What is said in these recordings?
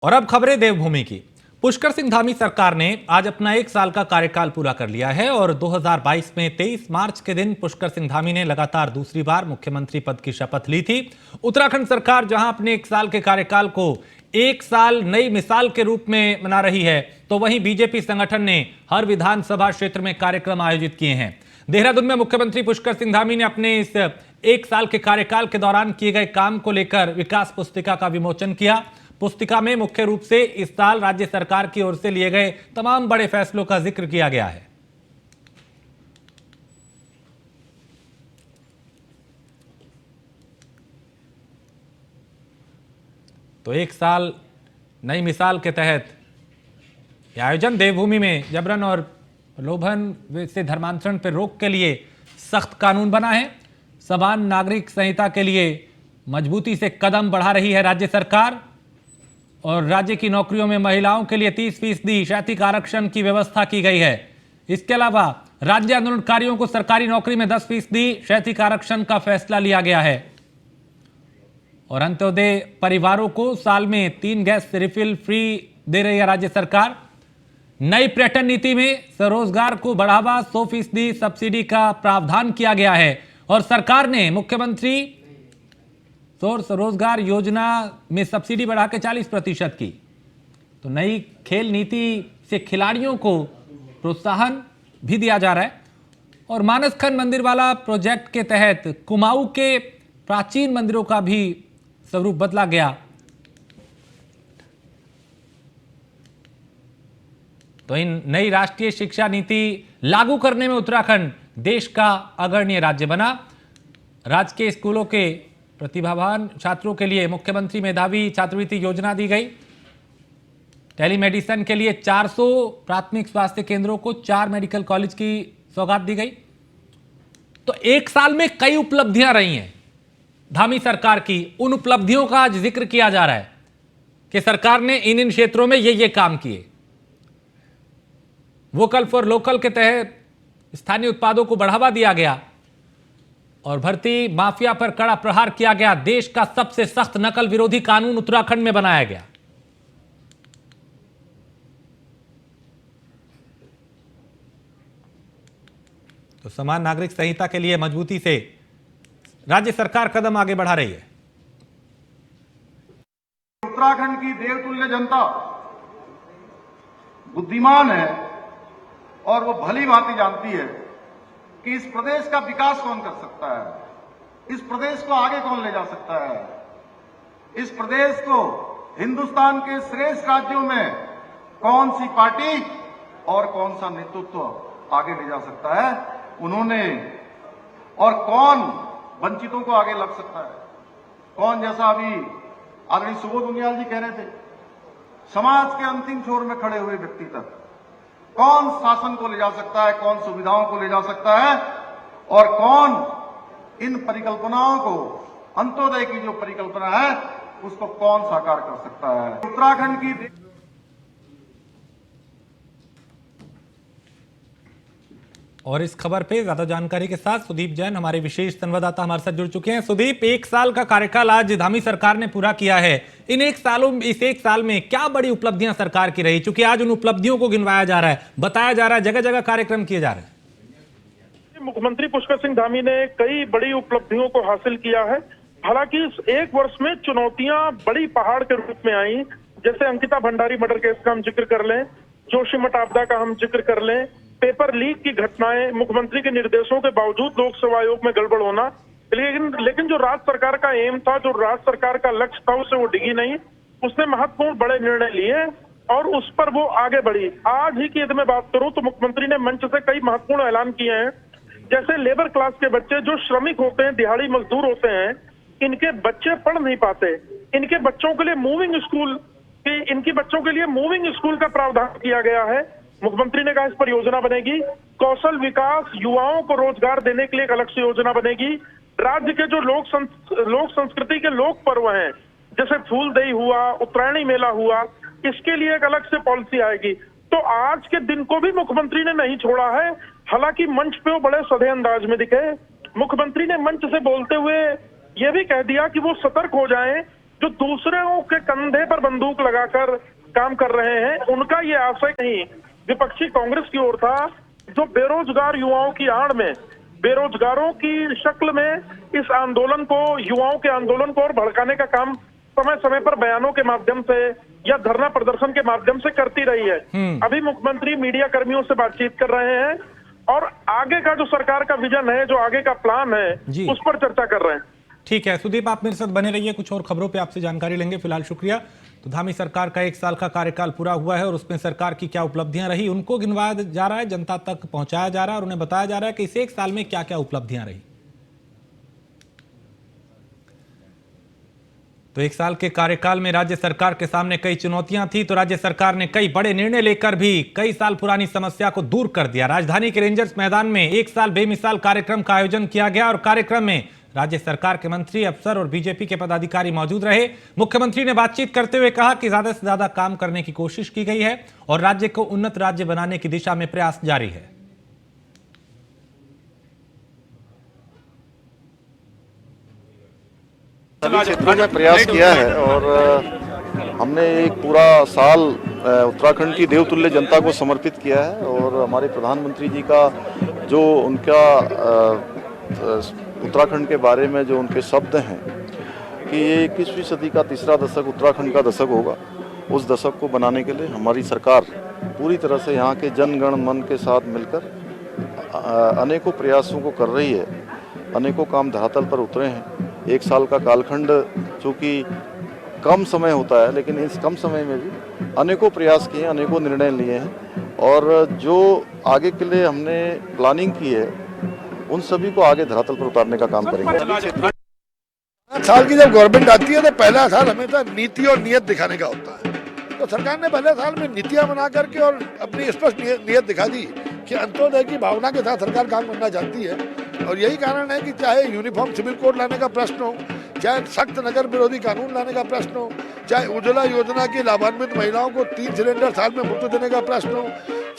और अब खबरें देवभूमि की। पुष्कर सिंह धामी सरकार ने आज अपना 1 साल का कार्यकाल पूरा कर लिया है और 2022 में 23 मार्च के दिन पुष्कर सिंह धामी ने लगातार दूसरी बार मुख्यमंत्री पद की शपथ ली थी। उत्तराखंड सरकार जहां अपने 1 साल के कार्यकाल को 1 साल नई मिसाल के रूप में मना रही है, तो वहीं बीजेपी संगठन ने हर विधानसभा क्षेत्र में कार्यक्रम आयोजित किए हैं। देहरादून में मुख्यमंत्री पुष्कर सिंह धामी ने अपने इस 1 साल के कार्यकाल के दौरान किए गए काम को लेकर विकास पुस्तिका का विमोचन किया। पुस्तिका में मुख्य रूप से इस साल राज्य सरकार की ओर से लिए गए तमाम बड़े फैसलों का जिक्र किया गया है। तो 1 साल नई मिसाल के तहत यह आयोजन देवभूमि में जबरन और प्रलोभन से धर्मांतरण पर रोक के लिए सख्त कानून बना है। समान नागरिक संहिता के लिए मजबूती से कदम बढ़ा रही है राज्य सरकार और राज्य की नौकरियों में महिलाओं के लिए 30% शैक्षिक आरक्षण की व्यवस्था की गई है। इसके अलावा राज्य आंदोलनकारियों को सरकारी नौकरी में 10% शैक्षिक आरक्षण का फैसला लिया गया है और अंत्योदय परिवारों को साल में 3 गैस रिफिल फ्री दे रही है राज्य सरकार। नई पर्यटन नीति में स्वरोजगार को बढ़ावा 100% सब्सिडी का प्रावधान किया गया है और सरकार ने मुख्यमंत्री स्वरोजगार योजना में सब्सिडी बढ़ा के 40% की। तो नई खेल नीति से खिलाड़ियों को प्रोत्साहन भी दिया जा रहा है और मानसखंड मंदिर वाला प्रोजेक्ट के तहत कुमाऊं के प्राचीन मंदिरों का भी स्वरूप बदला गया। तो इन नई राष्ट्रीय शिक्षा नीति लागू करने में उत्तराखंड देश का अग्रणी राज्य बना। राजकीय स्कूलों के प्रतिभावान छात्रों के लिए मुख्यमंत्री मेधावी छात्रवृत्ति योजना दी गई। टेलीमेडिसिन के लिए 400 प्राथमिक स्वास्थ्य केंद्रों को 4 मेडिकल कॉलेज की सौगात दी गई। तो 1 साल में कई उपलब्धियां रही हैं धामी सरकार की। उन उपलब्धियों का आज जिक्र किया जा रहा है कि सरकार ने इन क्षेत्रों में ये काम किए। वोकल फॉर लोकल के तहत स्थानीय उत्पादों को बढ़ावा दिया गया और भर्ती माफिया पर कड़ा प्रहार किया गया। देश का सबसे सख्त नकल विरोधी कानून उत्तराखंड में बनाया गया। तो समान नागरिक संहिता के लिए मजबूती से राज्य सरकार कदम आगे बढ़ा रही है। उत्तराखंड की देवतुल्य जनता बुद्धिमान है और वो भली भांति जानती है कि इस प्रदेश का विकास कौन कर सकता है, इस प्रदेश को आगे कौन ले जा सकता है, इस प्रदेश को हिंदुस्तान के श्रेष्ठ राज्यों में कौन सी पार्टी और कौन सा नेतृत्व आगे ले जा सकता है उन्होंने, और कौन वंचितों को आगे लग सकता है, कौन, जैसा अभी आदरणीय सुबोध उनियाल जी कह रहे थे, समाज के अंतिम छोर में खड़े हुए व्यक्ति तक कौन शासन को ले जा सकता है, कौन सुविधाओं को ले जा सकता है और कौन इन परिकल्पनाओं को, अंत्योदय की जो परिकल्पना है उसको कौन साकार कर सकता है। उत्तराखंड की और इस खबर पे ज्यादा जानकारी के साथ सुदीप जैन हमारे विशेष संवाददाता हमारे साथ जुड़ चुके हैं। सुदीप, 1 साल का कार्यकाल आज धामी सरकार ने पूरा किया है। इस 1 साल में क्या बड़ी उपलब्धियां सरकार की रही, चूंकि आज उन उपलब्धियों को गिनवाया जा रहा है, बताया जा रहा है, जगह जगह कार्यक्रम किए जा रहे हैं। मुख्यमंत्री पुष्कर सिंह धामी ने कई बड़ी उपलब्धियों को हासिल किया है। हालांकि इस 1 वर्ष में चुनौतियां बड़ी पहाड़ के रूप में आई, जैसे अंकिता भंडारी मर्डर केस का हम जिक्र कर लें, जोशीमठ आपदा का हम जिक्र कर लें, पेपर लीक की घटनाएं, मुख्यमंत्री के निर्देशों के बावजूद लोक सेवा आयोग में गड़बड़ होना। लेकिन जो राज्य सरकार का एम था, जो राज्य सरकार का लक्ष्य था, उससे वो डिगी नहीं। उसने महत्वपूर्ण बड़े निर्णय लिए और उस पर वो आगे बढ़ी। आज ही की यदि मैं बात करूं तो मुख्यमंत्री ने मंच से कई महत्वपूर्ण ऐलान किए हैं, जैसे लेबर क्लास के बच्चे जो श्रमिक होते हैं, दिहाड़ी मजदूर होते हैं, इनके बच्चे पढ़ नहीं पाते, इनके बच्चों के लिए मूविंग स्कूल का प्रावधान किया गया है। मुख्यमंत्री ने कहा इस पर योजना बनेगी। कौशल विकास, युवाओं को रोजगार देने के लिए एक अलग से योजना बनेगी। राज्य के जो लोक संस्कृति के लोक पर्व हैं, जैसे फूलदेई हुआ, उत्तरायणी मेला हुआ, इसके लिए एक अलग से पॉलिसी आएगी। तो आज के दिन को भी मुख्यमंत्री ने नहीं छोड़ा है। हालांकि मंच पे वो बड़े सधे अंदाज में दिखे। मुख्यमंत्री ने मंच से बोलते हुए ये भी कह दिया कि वो सतर्क हो जाएं जो दूसरों के कंधे पर बंदूक लगाकर काम कर रहे हैं, उनका ये आशय नहीं विपक्षी कांग्रेस की ओर था, जो बेरोजगार युवाओं की आड़ में, बेरोजगारों की शक्ल में इस आंदोलन को, युवाओं के आंदोलन को और भड़काने का काम समय समय पर बयानों के माध्यम से या धरना प्रदर्शन के माध्यम से करती रही है। अभी मुख्यमंत्री मीडिया कर्मियों से बातचीत कर रहे हैं और आगे का जो सरकार का विजन है, जो आगे का प्लान है, उस पर चर्चा कर रहे हैं। ठीक है सुदीप, आप मेरे साथ बने रहिए, कुछ और खबरों पे आपसे जानकारी लेंगे। फिलहाल शुक्रिया। तो धामी सरकार का 1 साल का कार्यकाल पूरा हुआ है और उसमें सरकार की क्या उपलब्धियां रही उनको गिनवाया जा रहा है, जनता तक पहुंचाया जा रहा है और उन्हें बताया जा रहा है कि इस 1 साल में क्या क्या उपलब्धियां रही। तो 1 साल के कार्यकाल में राज्य सरकार के सामने कई चुनौतियां थी, तो राज्य सरकार ने कई बड़े निर्णय लेकर भी कई साल पुरानी समस्या को दूर कर दिया। राजधानी के रेंजर्स मैदान में 1 साल बेमिसाल कार्यक्रम का आयोजन किया गया और कार्यक्रम में राज्य सरकार के मंत्री, अफसर और बीजेपी के पदाधिकारी मौजूद रहे। मुख्यमंत्री ने बातचीत करते हुए कहा कि ज्यादा से ज्यादा काम करने की कोशिश की गई है और राज्य को उन्नत राज्य बनाने की दिशा में प्रयास जारी है। सभी क्षेत्रों में प्रयास किया है और हमने एक पूरा साल उत्तराखंड की देवतुल्य जनता को समर्पित किया है और हमारे प्रधानमंत्री जी का जो उनका उत्तराखंड के बारे में जो उनके शब्द हैं कि ये 21वीं सदी का तीसरा दशक उत्तराखंड का दशक होगा, उस दशक को बनाने के लिए हमारी सरकार पूरी तरह से यहाँ के जनगण मन के साथ मिलकर अनेकों प्रयासों को कर रही है। अनेकों काम धरातल पर उतरे हैं। 1 साल का कालखंड चूँकि कम समय होता है, लेकिन इस कम समय में भी अनेकों प्रयास किए, अनेकों निर्णय लिए हैं और जो आगे के लिए हमने प्लानिंग की है उन सभी को आगे धरातल पर उतारने का काम करेंगे। साल की जब गवर्नमेंट आती है तो पहला साल हमेशा नीति और नियत दिखाने का होता है। तो सरकार ने पहले साल में नीतियां बना करके और अपनी स्पष्ट नियत दिखा दी कि अंत्योदय की भावना के साथ सरकार काम करना चाहती है और यही कारण है कि चाहे यूनिफॉर्म सिविल कोड लाने का प्रश्न हो, चाहे सख्त नगर विरोधी कानून लाने का प्रश्न हो, चाहे उज्ज्वला योजना की लाभान्वित महिलाओं को 3 सिलेंडर साल में मुफ्त देने का प्रश्न हो,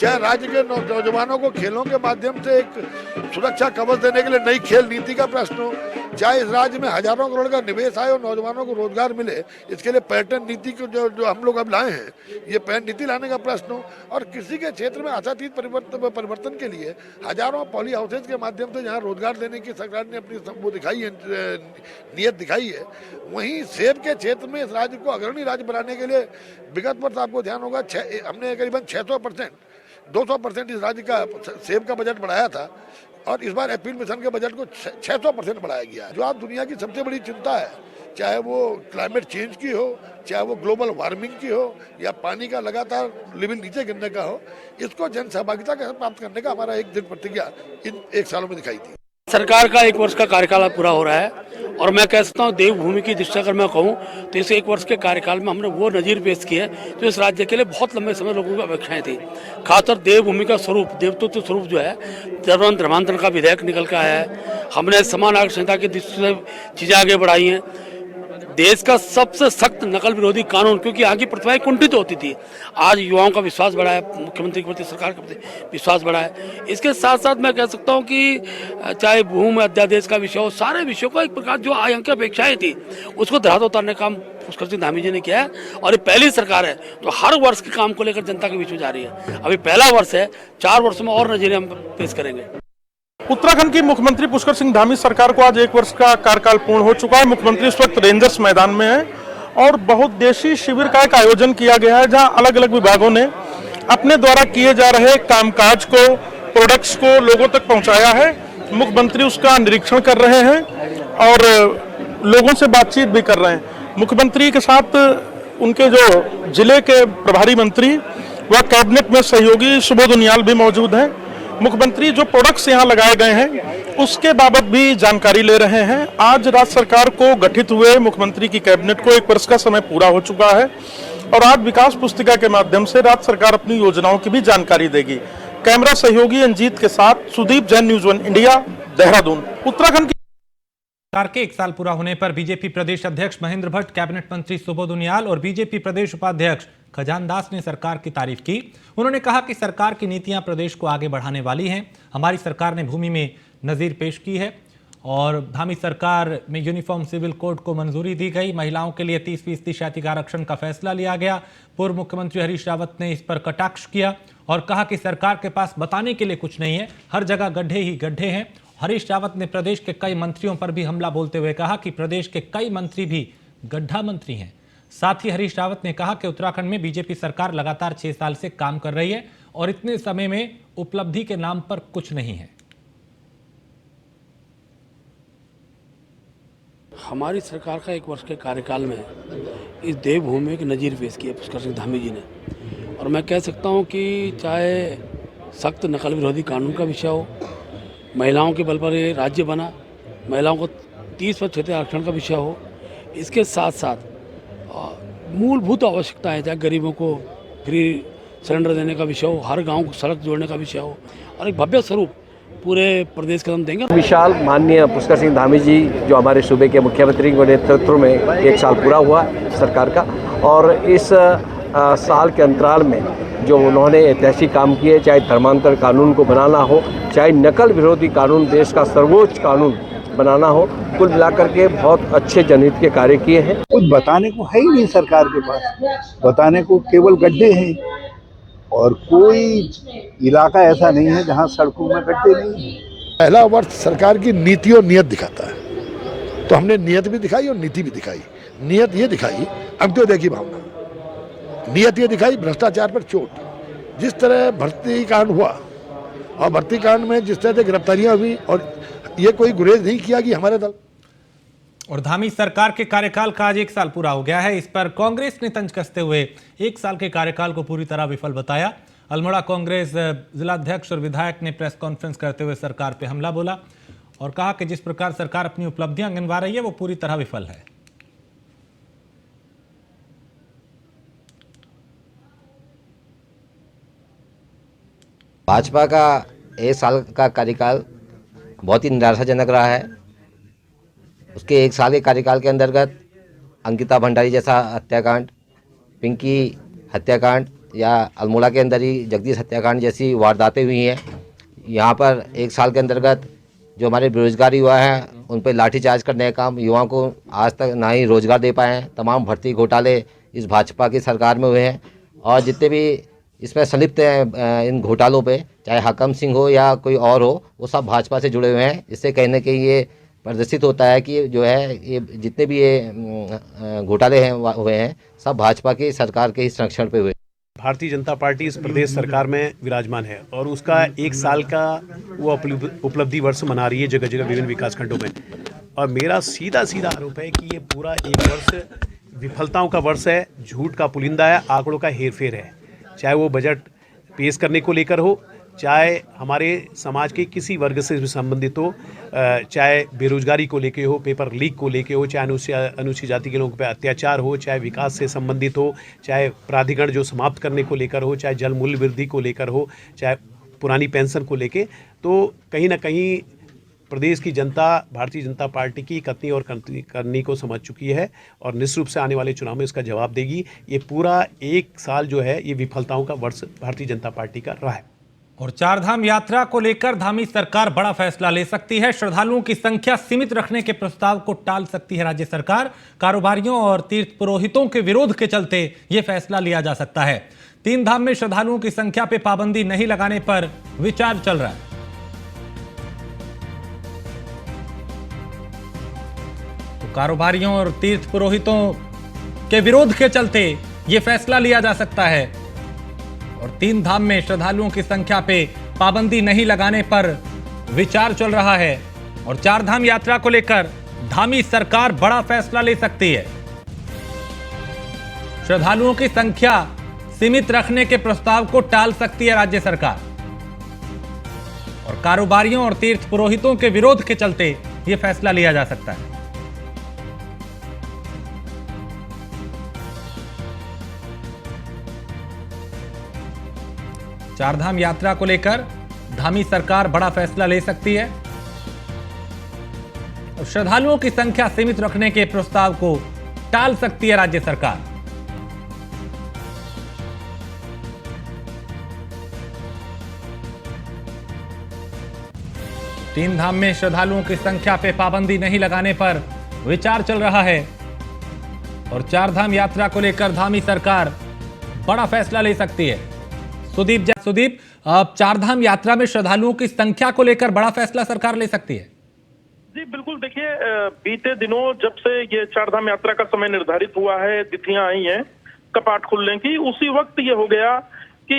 चाहे राज्य के नौजवानों को खेलों के माध्यम से एक सुरक्षा कवच देने के लिए नई खेल नीति का प्रश्न हो, चाहे इस राज्य में हजारों करोड़ का निवेश आए और नौजवानों को रोजगार मिले, इसके लिए पर्यटन नीति को जो हम लोग अब लाए हैं, ये पर्यटन नीति लाने का प्रश्न हो और कृषि के क्षेत्र में आशातीत परिवर्तन के लिए हजारों पॉली हाउसेज के माध्यम से जहाँ रोजगार देने की सरकार ने अपनी वो दिखाई है, नियत दिखाई है, वहीं सेब के क्षेत्र में इस राज्य को अग्रणी राज्य बनाने के लिए विगत वर्ष आपको ध्यान होगा हमने करीबन 600%, 200% इस राज्य का सेब का बजट बढ़ाया था और इस बार अपील मिशन के बजट को 600% बढ़ाया गया है। जो आज दुनिया की सबसे बड़ी चिंता है, चाहे वो क्लाइमेट चेंज की हो, चाहे वो ग्लोबल वार्मिंग की हो या पानी का लगातार लेवल नीचे गिरने का हो, इसको जन सहभागिता के साथ प्राप्त करने का हमारा एक दृढ़ प्रतिज्ञा इन 1 सालों में दिखाई दी। सरकार का 1 वर्ष का कार्यकाल पूरा हो रहा है और मैं कह सकता हूँ देवभूमि की दृष्टि अगर मैं कहूँ तो इस 1 वर्ष के कार्यकाल में हमने वो नजीर पेश की है जो इस राज्य के लिए बहुत लंबे समय लोगों की अपेक्षाएं थी। खासकर देवभूमि का स्वरूप, देवतत्व स्वरूप जो है, धर्मांतरण का विधेयक निकल कर आया है। हमने समान नागरिक संहिता की दृष्टि से चीजें आगे बढ़ाई हैं। देश का सबसे सख्त नकल विरोधी कानून, क्योंकि आगे प्रतिभाएं कुंठित होती थी, आज युवाओं का विश्वास बढ़ा है, मुख्यमंत्री के प्रति, सरकार के प्रति विश्वास बढ़ा है। इसके साथ साथ मैं कह सकता हूं कि चाहे भूमि अध्यादेश का विषय हो, सारे विषयों को एक प्रकार जो आयंक अपेक्षाएं थी उसको धरातल उतारने का काम पुष्कर सिंह धामी जी ने किया है और ये पहली सरकार है जो हर वर्ष के काम को लेकर जनता के बीच में जा रही है। अभी पहला वर्ष है, 4 वर्षों में और नजरिए हम पेश करेंगे। उत्तराखंड की मुख्यमंत्री पुष्कर सिंह धामी सरकार को आज 1 वर्ष का कार्यकाल पूर्ण हो चुका है। मुख्यमंत्री इस वक्त रेंजर्स मैदान में है और बहुउद्देशीय शिविर का एक आयोजन किया गया है जहां अलग अलग विभागों ने अपने द्वारा किए जा रहे कामकाज को, प्रोडक्ट्स को लोगों तक पहुंचाया है। मुख्यमंत्री उसका निरीक्षण कर रहे हैं और लोगों से बातचीत भी कर रहे हैं। मुख्यमंत्री के साथ उनके जो जिले के प्रभारी मंत्री व कैबिनेट में सहयोगी सुबोध उनियाल भी मौजूद हैं। मुख्यमंत्री जो प्रोडक्ट्स यहाँ लगाए गए हैं उसके बाबत भी जानकारी ले रहे हैं। आज राज्य सरकार को गठित हुए मुख्यमंत्री की कैबिनेट को 1 वर्ष का समय पूरा हो चुका है और आज विकास पुस्तिका के माध्यम से राज्य सरकार अपनी योजनाओं की भी जानकारी देगी। कैमरा सहयोगी अंजीत के साथ सुदीप, जैन न्यूज़ 1 इंडिया, देहरादून। उत्तराखंड सरकार के 1 साल पूरा होने पर बीजेपी प्रदेश अध्यक्ष महेंद्र भट्ट, कैबिनेट मंत्री सुबोध उनियाल और बीजेपी प्रदेश उपाध्यक्ष खजान दास ने सरकार की तारीफ की। उन्होंने कहा कि सरकार की नीतियां प्रदेश को आगे बढ़ाने वाली हैं। हमारी सरकार ने भूमि में नजीर पेश की है और धामी सरकार में यूनिफॉर्म सिविल कोड को मंजूरी दी गई। महिलाओं के लिए 30% क्षैतिज आरक्षण का फैसला लिया गया। पूर्व मुख्यमंत्री हरीश रावत ने इस पर कटाक्ष किया और कहा कि सरकार के पास बताने के लिए कुछ नहीं है, हर जगह गड्ढे ही गड्ढे हैं। हरीश रावत ने प्रदेश के कई मंत्रियों पर भी हमला बोलते हुए कहा कि प्रदेश के कई मंत्री भी गड्ढा मंत्री हैं। साथ ही हरीश रावत ने कहा कि उत्तराखंड में बीजेपी सरकार लगातार 6 साल से काम कर रही है और इतने समय में उपलब्धि के नाम पर कुछ नहीं है। हमारी सरकार का 1 वर्ष के कार्यकाल में इस देवभूमि में एक नज़ीर पेश किया पुष्कर सिंह धामी जी ने, और मैं कह सकता हूं कि चाहे सख्त नकल विरोधी कानून का विषय हो, महिलाओं के बल पर ये राज्य बना, महिलाओं को 30% क्षेत्रीय आरक्षण का विषय हो, इसके साथ साथ मूलभूत आवश्यकताएं, चाहे गरीबों को फ्री सिलेंडर देने का विषय हो, हर गाँव को सड़क जोड़ने का विषय हो, और एक भव्य स्वरूप पूरे प्रदेश का हम देंगे। विशाल माननीय पुष्कर सिंह धामी जी जो हमारे सूबे के मुख्यमंत्री के नेतृत्व में 1 साल पूरा हुआ सरकार का, और इस साल के अंतराल में जो उन्होंने ऐतिहासिक काम किए, चाहे धर्मांतर कानून को बनाना हो, चाहे नकल विरोधी कानून, देश का सर्वोच्च कानून बनाना हो, कुल मिलाकर के बहुत अच्छे जनहित के कार्य किए हैं। कुछ बताने को है ही नहीं सरकार के पास, बताने को केवल गड्ढे हैं और कोई इलाका ऐसा नहीं है जहां सड़कों में गड्ढे नहीं है। पहला वर्ष सरकार की नीति और नियत दिखाता है, तो हमने नियत भी दिखाई और नीति भी दिखाई। नियत ये दिखाई अंत्योदय की भावना, नियत ये दिखाई भ्रष्टाचार पर चोट। जिस तरह भर्ती कांड हुआ और भर्ती कांड में जिस तरह से गिरफ्तारियां हुई, और ये कोई गुरेज नहीं किया कि हमारे दल। और धामी सरकार के कार्यकाल का आज 1 साल पूरा हो गया है। इस पर कांग्रेस ने तंज कसते हुए 1 साल के कार्यकाल को पूरी तरह विफल बताया। अल्मोड़ा कांग्रेस जिलाध्यक्ष और विधायक ने प्रेस कॉन्फ्रेंस करते हुए सरकार पर हमला बोला और कहा कि जिस प्रकार सरकार अपनी उपलब्धियां गिनवा रही है वो पूरी तरह विफल है। भाजपा का 1 साल का कार्यकाल बहुत ही निराशाजनक रहा है। उसके 1 साल के कार्यकाल के अंतर्गत अंकिता भंडारी जैसा हत्याकांड, पिंकी हत्याकांड या अल्मोड़ा के अंदर ही जगदीश हत्याकांड जैसी वारदातें हुई हैं। यहाँ पर 1 साल के अंतर्गत जो हमारे बेरोजगार युवा हैं उन पर लाठीचार्ज करने का काम, युवाओं को आज तक ना ही रोजगार दे पाए हैं। तमाम भर्ती घोटाले इस भाजपा की सरकार में हुए हैं और जितने भी इसमें संलिप्त हैं इन घोटालों पे, चाहे हाकम सिंह हो या कोई और हो, वो सब भाजपा से जुड़े हुए हैं। इससे कहीं ना कहीं ये प्रदर्शित होता है कि जो है ये जितने भी ये घोटाले हैं हुए हैं सब भाजपा की सरकार के ही संरक्षण पे हुए। भारतीय जनता पार्टी इस प्रदेश सरकार में विराजमान है और उसका 1 साल का वो उपलब्धि वर्ष मना रही है जगह जगह विभिन्न विकास खंडों में। और मेरा सीधा आरोप है कि ये पूरा 1 वर्ष विफलताओं का वर्ष है, झूठ का पुलिंदा है, आंकड़ों का हेरफेर है। चाहे वो बजट पेश करने को लेकर हो, चाहे हमारे समाज के किसी वर्ग से भी संबंधित हो, चाहे बेरोजगारी को लेके हो, पेपर लीक को लेके हो, चाहे अनुसूचित जाति के लोगों पर अत्याचार हो, चाहे विकास से संबंधित हो, चाहे प्राधिकरण जो समाप्त करने को लेकर हो, चाहे जल मूल्य वृद्धि को लेकर हो, चाहे पुरानी पेंशन को लेके, तो कहीं ना कहीं प्रदेश की जनता भारतीय जनता पार्टी की कथनी और करनी को समझ चुकी है और निश्चित रूप से आने वाले चुनाव में इसका जवाब देगी। ये पूरा 1 साल जो है ये विफलताओं का वर्ष भारतीय जनता पार्टी का रहा है। और 4 धाम यात्रा को लेकर धामी सरकार बड़ा फैसला ले सकती है। श्रद्धालुओं की संख्या सीमित रखने के प्रस्ताव को टाल सकती है राज्य सरकार। कारोबारियों और तीर्थ पुरोहितों के विरोध के चलते यह फैसला लिया जा सकता है। 3 धाम में श्रद्धालुओं की संख्या पर पाबंदी नहीं लगाने पर विचार चल रहा है। तो कारोबारियों और तीर्थ पुरोहितों के विरोध के चलते यह फैसला लिया जा सकता है और 3 धाम में श्रद्धालुओं की संख्या पे पाबंदी नहीं लगाने पर विचार चल रहा है। और 4 धाम यात्रा को लेकर धामी सरकार बड़ा फैसला ले सकती है। श्रद्धालुओं की संख्या सीमित रखने के प्रस्ताव को टाल सकती है राज्य सरकार और कारोबारियों और तीर्थ पुरोहितों के विरोध के चलते यह फैसला लिया जा सकता है। चारधाम यात्रा को लेकर धामी सरकार बड़ा फैसला ले सकती है। श्रद्धालुओं की संख्या सीमित रखने के प्रस्ताव को टाल सकती है राज्य सरकार। तीन धाम में श्रद्धालुओं की संख्या पे पाबंदी नहीं लगाने पर विचार चल रहा है और चार धाम यात्रा को लेकर धामी सरकार बड़ा फैसला ले सकती है। सुदीप, अब चार धाम यात्रा में श्रद्धालुओं की संख्या को लेकर बड़ा फैसला सरकार ले सकती है। जी बिल्कुल, देखिए बीते दिनों जब से ये चार धाम यात्रा का समय निर्धारित हुआ है, तिथियां आई हैं कपाट खुलने की, उसी वक्त ये हो गया कि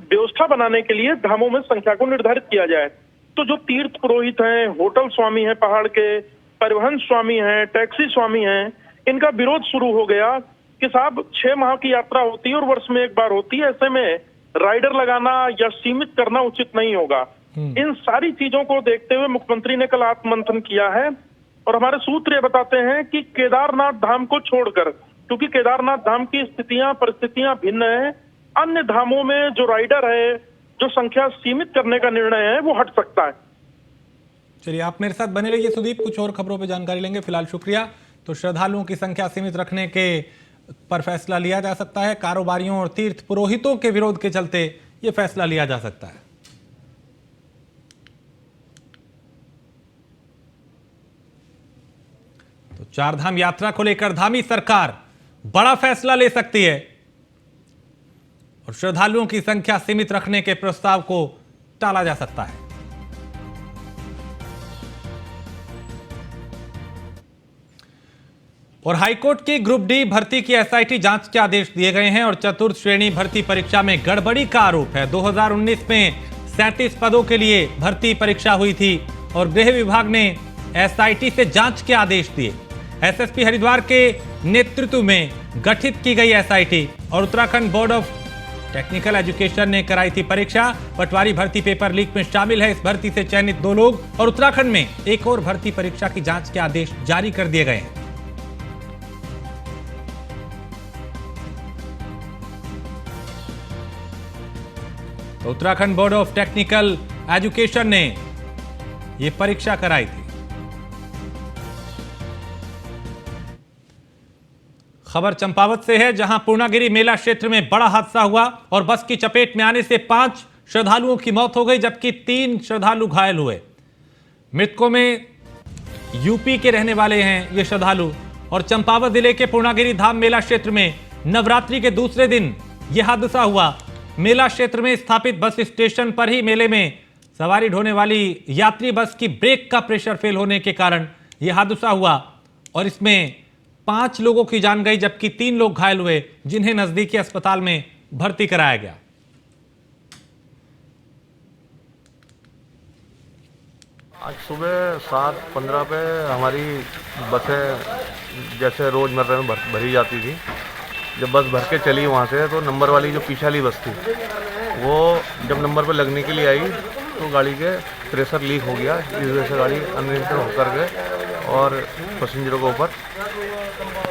व्यवस्था बनाने के लिए धामों में संख्या को निर्धारित किया जाए। तो जो तीर्थ पुरोहित हैं, होटल स्वामी हैं पहाड़ के, परिवहन स्वामी हैं, टैक्सी स्वामी हैं, इनका विरोध शुरू हो गया कि साहब 6 माह की यात्रा होती है और वर्ष में एक बार होती है, ऐसे में राइडर लगाना या सीमित करना उचित नहीं होगा। इन सारी चीजों को देखते हुए मुख्यमंत्री ने कल आत्ममंथन किया है और हमारे सूत्र ये बताते हैं कि केदारनाथ धाम को छोड़कर, क्योंकि केदारनाथ धाम की परिस्थितियां भिन्न है, अन्य धामों में जो राइडर है, जो संख्या सीमित करने का निर्णय है, वो हट सकता है। चलिए, आप मेरे साथ बने रहिए सुदीप, कुछ और खबरों पे जानकारी लेंगे। फिलहाल शुक्रिया। तो श्रद्धालुओं की संख्या सीमित रखने के पर फैसला लिया जा सकता है। कारोबारियों और तीर्थ पुरोहितों के विरोध के चलते यह फैसला लिया जा सकता है। तो चारधाम यात्रा को लेकर धामी सरकार बड़ा फैसला ले सकती है और श्रद्धालुओं की संख्या सीमित रखने के प्रस्ताव को टाला जा सकता है। और हाईकोर्ट की ग्रुप डी भर्ती की एसआईटी जांच के आदेश दिए गए हैं और चतुर्थ श्रेणी भर्ती परीक्षा में गड़बड़ी का आरोप है। 2019 में 37 पदों के लिए भर्ती परीक्षा हुई थी और गृह विभाग ने एसआईटी से जांच के आदेश दिए। एसएसपी हरिद्वार के नेतृत्व में गठित की गई एसआईटी और Uttarakhand board of technical education ने कराई थी परीक्षा। पटवारी भर्ती पेपर लीक में शामिल है। इस भर्ती से चयनित 2 लोग और उत्तराखंड में एक और भर्ती परीक्षा की जांच के आदेश जारी कर दिए गए हैं। तो Uttarakhand board of technical education ने यह परीक्षा कराई थी। खबर चंपावत से है, जहां पूर्णागिरी मेला क्षेत्र में बड़ा हादसा हुआ और बस की चपेट में आने से 5 श्रद्धालुओं की मौत हो गई, जबकि 3 श्रद्धालु घायल हुए। मृतकों में यूपी के रहने वाले हैं ये श्रद्धालु और चंपावत जिले के पूर्णागिरी धाम मेला क्षेत्र में नवरात्रि के दूसरे दिन यह हादसा हुआ। मेला क्षेत्र में स्थापित बस स्टेशन पर ही मेले में सवारी ढोने वाली यात्री बस की ब्रेक का प्रेशर फेल होने के कारण यह हादसा हुआ और इसमें 5 लोगों की जान गई, जबकि 3 लोग घायल हुए, जिन्हें नजदीकी अस्पताल में भर्ती कराया गया। आज सुबह 7:15 पे हमारी बसें जैसे रोजमर्रा में भरी जाती थी। जब बस भर के चली वहाँ से, तो नंबर वाली जो पीछे वाली बस थी, वो जब नंबर पे लगने के लिए आई तो गाड़ी के प्रेशर लीक हो गया। इस वजह से गाड़ी अनियंत्रित होकर के और पैसेंजरों के ऊपर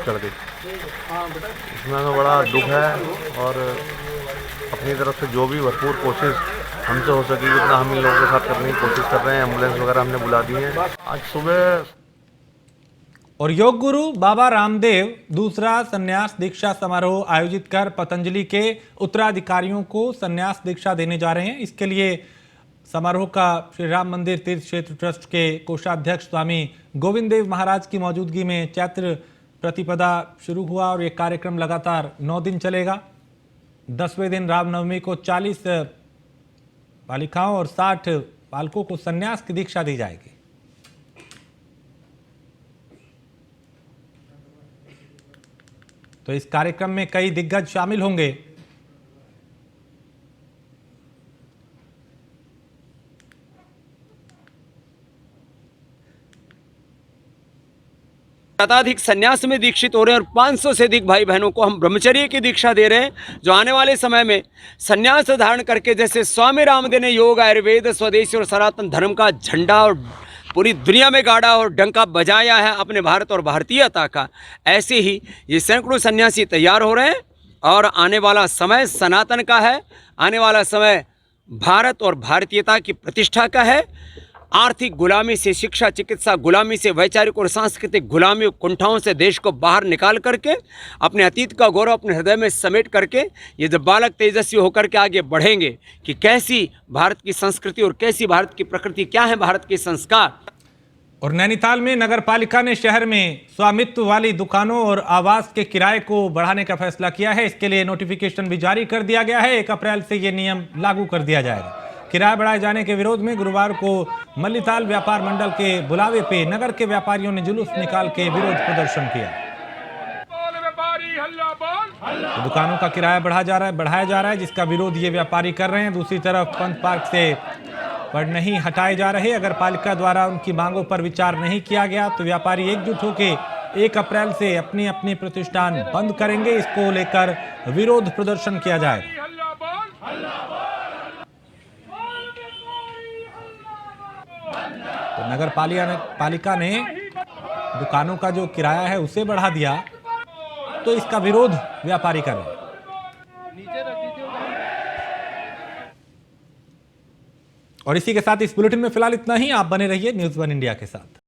चढ़ गई। इसमें हमें बड़ा दुख है और अपनी तरफ से जो भी भरपूर कोशिश हमसे हो सकी जितना हम इन लोगों के साथ करने की कोशिश कर रहे हैं। एम्बुलेंस वगैरह हमने बुला दी है। आज सुबह और योग गुरु बाबा रामदेव दूसरा संन्यास दीक्षा समारोह आयोजित कर पतंजलि के उत्तराधिकारियों को संन्यास दीक्षा देने जा रहे हैं। इसके लिए समारोह का श्री राम मंदिर तीर्थ क्षेत्र ट्रस्ट के कोषाध्यक्ष स्वामी गोविंद देव महाराज की मौजूदगी में चैत्र प्रतिपदा शुरू हुआ और ये कार्यक्रम लगातार 9 दिन चलेगा। 10वें दिन रामनवमी को 40 बालिकाओं और 60 बालकों को संन्यास की दीक्षा दी जाएगी। तो इस कार्यक्रम में कई दिग्गज शामिल होंगे। शताधिक संन्यास में दीक्षित हो रहे हैं और 500 से अधिक भाई बहनों को हम ब्रह्मचर्य की दीक्षा दे रहे हैं, जो आने वाले समय में संन्यास धारण करके जैसे स्वामी रामदेव ने योग, आयुर्वेद, स्वदेशी और सनातन धर्म का झंडा और पूरी दुनिया में गाड़ा और डंका बजाया है अपने भारत और भारतीयता का, ऐसे ही ये सैकड़ों सन्यासी तैयार हो रहे हैं और आने वाला समय सनातन का है। आने वाला समय भारत और भारतीयता की प्रतिष्ठा का है। आर्थिक गुलामी से, शिक्षा चिकित्सा गुलामी से, वैचारिक और सांस्कृतिक गुलामी कुंठाओं से देश को बाहर निकाल करके अपने अतीत का गौरव अपने हृदय में समेट करके ये जब बालक तेजस्वी होकर के आगे बढ़ेंगे कि कैसी भारत की संस्कृति और कैसी भारत की प्रकृति, क्या है भारत के संस्कार। और नैनीताल में नगर पालिका ने शहर में स्वामित्व वाली दुकानों और आवास के किराए को बढ़ाने का फैसला किया है। इसके लिए नोटिफिकेशन भी जारी कर दिया गया है। 1 अप्रैल से ये नियम लागू कर दिया जाएगा। किराया बढ़ाए जाने के विरोध में गुरुवार को मल्लीताल व्यापार मंडल के बुलावे पे नगर के व्यापारियों ने जुलूस निकाल के विरोध प्रदर्शन किया। तो दुकानों का किराया बढ़ाया जा रहा है जिसका विरोध ये व्यापारी कर रहे हैं। दूसरी तरफ पंथ पार्क से पर नहीं हटाए जा रहे। अगर पालिका द्वारा उनकी मांगों पर विचार नहीं किया गया तो व्यापारी एकजुट होकर 1 अप्रैल से अपनी अपनी प्रतिष्ठान बंद करेंगे। इसको लेकर विरोध प्रदर्शन किया जाएगा। तो नगर पालिका ने दुकानों का जो किराया है उसे बढ़ा दिया, तो इसका विरोध व्यापारी कर रहे हैं। और इसी के साथ इस बुलेटिन में फिलहाल इतना ही। आप बने रहिए न्यूज़ 1 इंडिया के साथ।